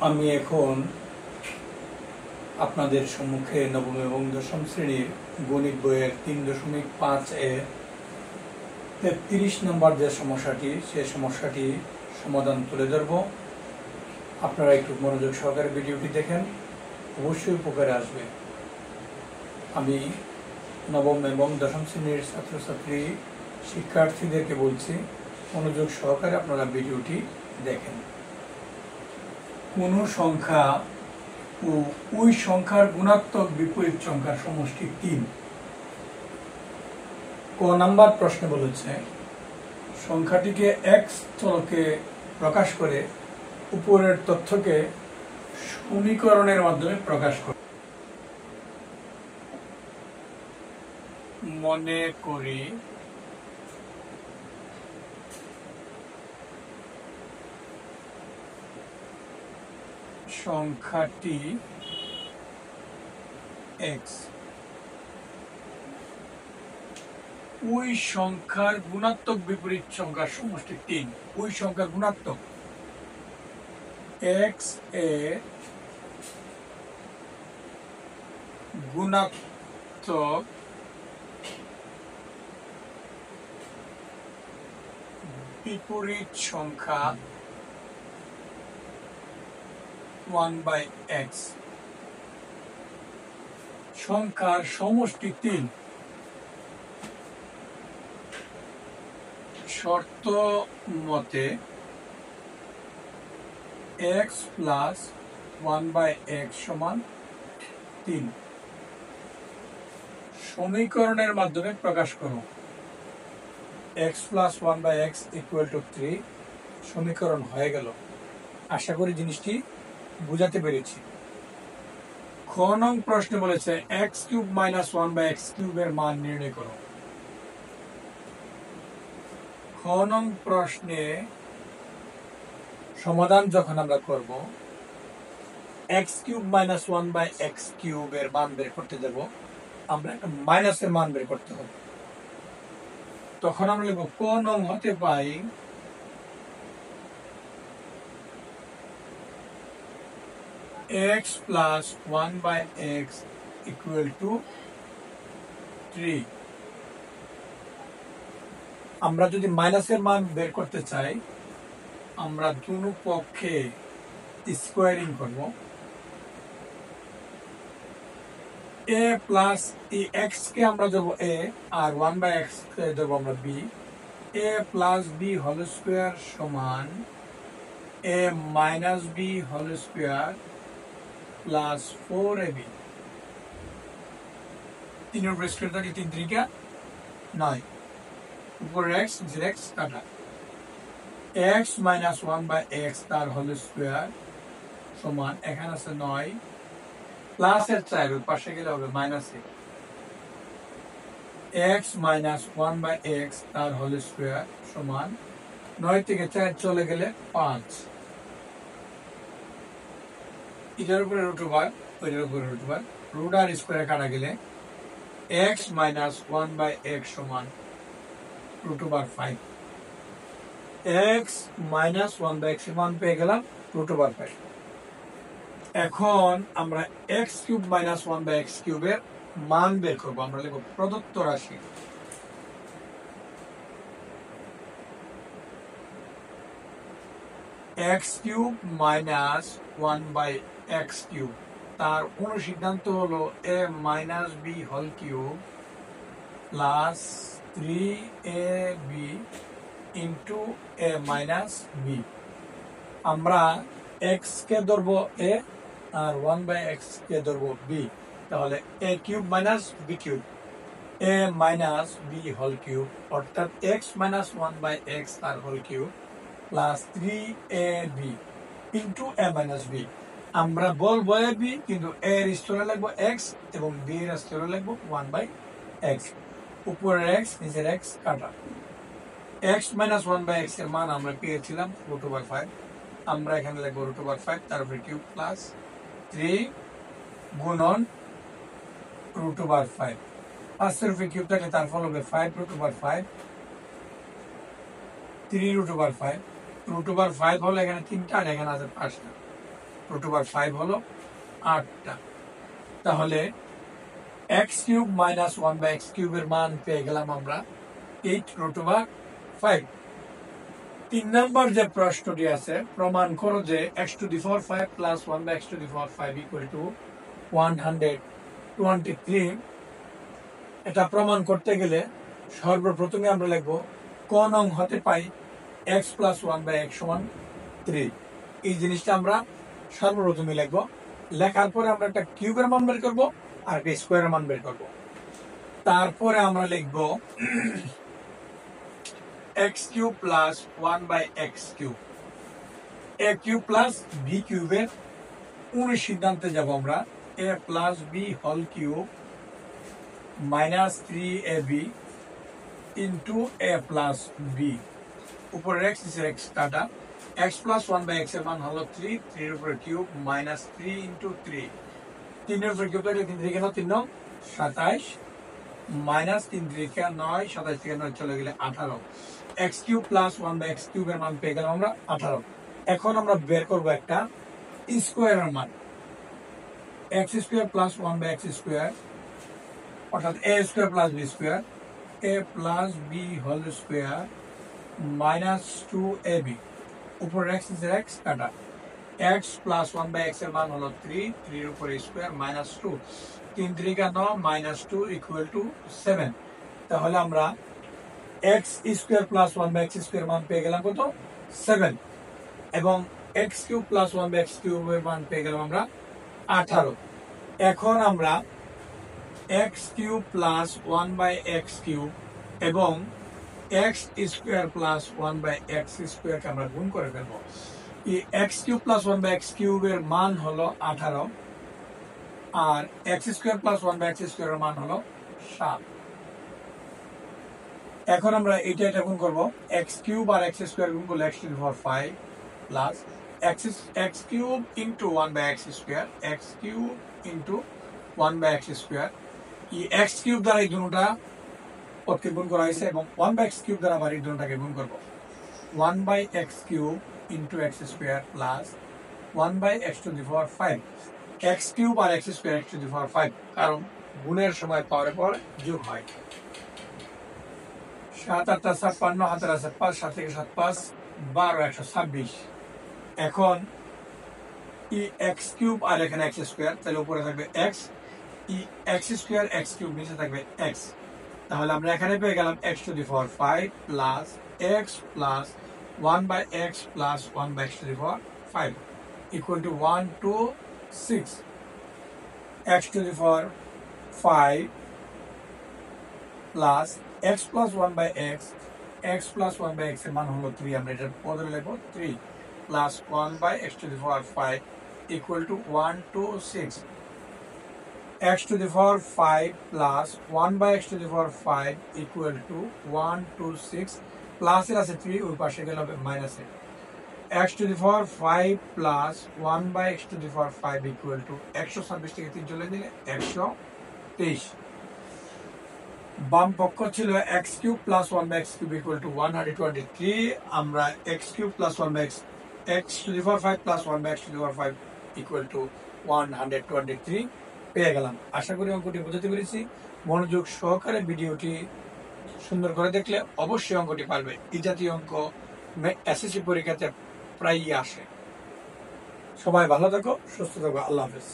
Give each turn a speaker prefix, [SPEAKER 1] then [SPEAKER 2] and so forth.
[SPEAKER 1] আমি এখন আপনাদের সম্মুখে নবম এবং দশম শ্রেণীর গণিত বইয়ের 3.5 এর 33 নম্বর যে সমস্যাটি সেই সমস্যাটি সমাধান তুলে ধরব। আপনারা একটু মনোযোগ সহকারে ভিডিওটি দেখেন, অবশ্যই উপকারে আসবে। আমি নবম এবং দশম শ্রেণীর ছাত্রছাত্রী শিক্ষার্থীদেরকে বলছি, মনোযোগ সহকারে আপনারা ভিডিওটি দেখেন। কোন সংখ্যা ও ওই সংখ্যার গুণাত্মক বিপরীত সংখ্যার সমষ্টি 3। ক নাম্বার প্রশ্ন বলেছে সংখ্যাটিকে এক্স চলকে প্রকাশ করে উপরের তথ্যকে সমীকরণের মাধ্যমে প্রকাশ করে। মনে করি সংখ্যাটি এক্স, ওই সংখ্যার গুণাত্মক বিপরীত সংখ্যার সমষ্টি 3। ওই সংখ্যার গুণাত্মক এক্স এর গুণাত্মক বিপরীত সংখ্যা 1/x। সংখ্যার সমষ্টি 3। শর্ত মতে x প্লাস 1/x সমান 3। সমীকরণের মাধ্যমে প্রকাশ করো। x plus 1/x equal to 3 সমীকরণ হয়ে গেল। আশা করি জিনিসটি বুঝাতে পেরেছি। খ নং প্রশ্নে বলেছে x কিউব মাইনাস 1/x কিউবের মান নির্ণয় করো। খ নং প্রশ্নে সমাধান যখন আমরা করব, x কিউব মাইনাস 1/x কিউবের মান বের করতে যাব, আমরা একটা মাইনাসের মান বের করতে হবে। তখন আমরা লিখব ক নং হতে পাই x plus 1/x equal to 3। আমরা যদি মাইনাসের মান বের করতে চাই, আমরা দুনো পক্ষে স্কোয়ারিং করব। a প্লাস এই x কে আমরা দেব a আর 1/x কে দেব আমরা b। a plus b whole square সমান a minus b whole square plus 4ab। 3 এর উপর স্কয়ার থাকে 3 3 9, উপরে x নিচে x কাটা। x মাইনাস 1/x তার হোল স্কয়ার সমান এখানে আছে 9 প্লাস এর 4 ওই পাশে গেলে হবে মাইনাস x মাইনাস 1/x তার হোল স্কয়ার সমান 9 থেকে 4 চলে গেলে 5। এটার উপরে রুট ওভার, ওইটার উপরে রুট ওভার, রুট আর স্কয়ারে কাটা গেলে x মাইনাস 1/x সমান root over 5। x minus 1/x মান পেয়ে গেলাম রুট ওভার 5। এখন আমরা x কিউব মাইনাস 1/x কিউবের মান বের করবো। আমরা লিখব প্রদত্ত রাশি x cube minus 1/x cube, তার অনুসিদ্ধান্ত হলো a minus b whole cube plus 3ab into a minus b। আমরা x কে ধরবো a আর 1/x কে ধরবো b, তাহলে a cube minus b cube a minus b whole cube অর্থাৎ x মাইনাস 1/x তার whole cube plus 3ab into a minus b। আমরা বলবো ab, কিন্তু a এর স্থলে লিখবো x এবং b এর স্থলে লিখবো 1/x। উপরের x নিচের x কাটা। x মাইনাস 1/x এর মান আমরা পেয়েছিলাম রুট ওভার 5। আমরা এখানে লিখবো রুট ওভার 5 তার উপরে কিউব প্লাস 3 গুণন রুট ওভার 5। 5 এর উপরে কিউব থাকলে তার ফল হবে 5 root over 5 3 root over 5 root over 5 হলো এখানে 3টা আর এখানে আছে 5টা রুট ওভার 5 হলো 8টা। তাহলে x কিউব মাইনাস 1/x কিউবের মান পেয়ে গেলাম আমরা 8 রুট ওভার 5। 3 নম্বর যে প্রশ্নটি আছে, প্রমাণ করো যে x to the power 5 plus 1/x to the power 5 equal to 123। এটা প্রমাণ করতে গেলে সর্বপ্রথমে আমরা লিখব ক নং হতে পাই x প্লাস 1/x সমান 3। এই জিনিসটা আমরা সর্বপ্রথমে লিখব। লেখার পরে আমরা একটা কিউবের মান বের করব আর একটা স্কোয়ারের মান বের করব। তারপরে আমরা লিখব x cube plus 1/x cube, a cube plus b কিউবের উনিশ সিদ্ধান্তে যাব আমরা। a plus b whole cube minus 3ab into a plus b, উপরে x নিচে x কাটা। x প্লাস 1/x এর মান হলো 3, 3 এর উপরে কিউব মাইনাস 3 ইন্টু 3, 3 এর উপরে কিউব থাকলে 3 থেকে 3 9 27 মাইনাস 3 থেকে 9, 27 থেকে 9 চলে গেলে 18। x কিউব প্লাস 1/x কিউবের মান পেয়ে গেলাম আমরা 18। এখন আমরা বের করব একটা স্কোয়ারের মান, x square plus 1/x square অর্থাৎ a square plus b square, a plus b whole square minus 2ab, উপরে x নিচে x কাটা। x প্লাস 1/x এর মান হলো 3, 3 এর উপরে square minus 2, 3 3 9 minus 2 equal to 7। তাহলে আমরা x square plus 1/x square মান পেয়ে গেলাম কত? 7। এবং x কিউব প্লাস 1/x কিউবের মান পেয়ে গেলাম আমরা 18। এখন আমরা x cube plus 1/x cube এবং x স্কোয়ার প্লাস 1/x স্কোয়ারকে আমরা গুণ করে ফেলবো। এই x কিউব প্লাস 1/x কিউবের মান হলো 18 আর x স্কোয়ার প্লাস 1/x স্কোয়ারের মান হলো 7। এখন আমরা এটা গুণ করব, x কিউব আর x স্কোয়ার গুণ করলে x to the power 5 plus x cube into 1/x square, x cube into 1/x square. এই x কিউব দ্বারা এই দুটোটা পদকে গুণ করা হয়েছে এবং 1/x কিউব দ্বারা আবার এই দুটোটাকে গুণ করব। 1/x cube into x square plus 1/x to the power 5, x cube আর x square x to the power 5, কারণ গুণের সময় পাওয়ারের পর যোগ হয়। 7 8 56, হাতের আছে 5, 7 থেকে 7 5 12, 126। এখন ই x কিউব আর এখানে x স্কোয়ার, তাহলে উপরে থাকবে x, ই x স্কোয়ার x কিউব নিচে থাকবে x। তাহলে আমরা এখানে পেয়ে গেলাম x to the power 5 plus x plus 1/x plus 1/x to the power 5 equal to 126। x to the power 5 plus x plus 1/x, x plus 1/x এর মান হলো 3, আমরা এটার বদলে লিখব 3 plus 1/x to the power 5 equal to 126। x to the power 5 plus 1/x to the power 5 equal to 126, plus এর আছে 3, ওই পাশে গেলে হবে minus A. x to the power 5 plus 1/x to the power 5 equal to 126 থেকে 3 চলে দিলে 123। বাম পক্ষ ছিল x cube plus 1/x cube equal to 123, আমরা x cube plus 1/x, x to the power 5 plus 1/x to the power 5 equal to 123 পেয়ে গেলাম। আশা করি অঙ্কটি বোঝাতে পেরেছি। মনোযোগ সহকারে ভিডিওটি সুন্দর করে দেখলে অবশ্যই অঙ্কটি পারবে। এই জাতীয় অঙ্ক এসএসসি পরীক্ষাতে প্রায়ই আসে। সবাই ভালো থাকো, সুস্থ থাকো, আল্লাহ হাফেজ।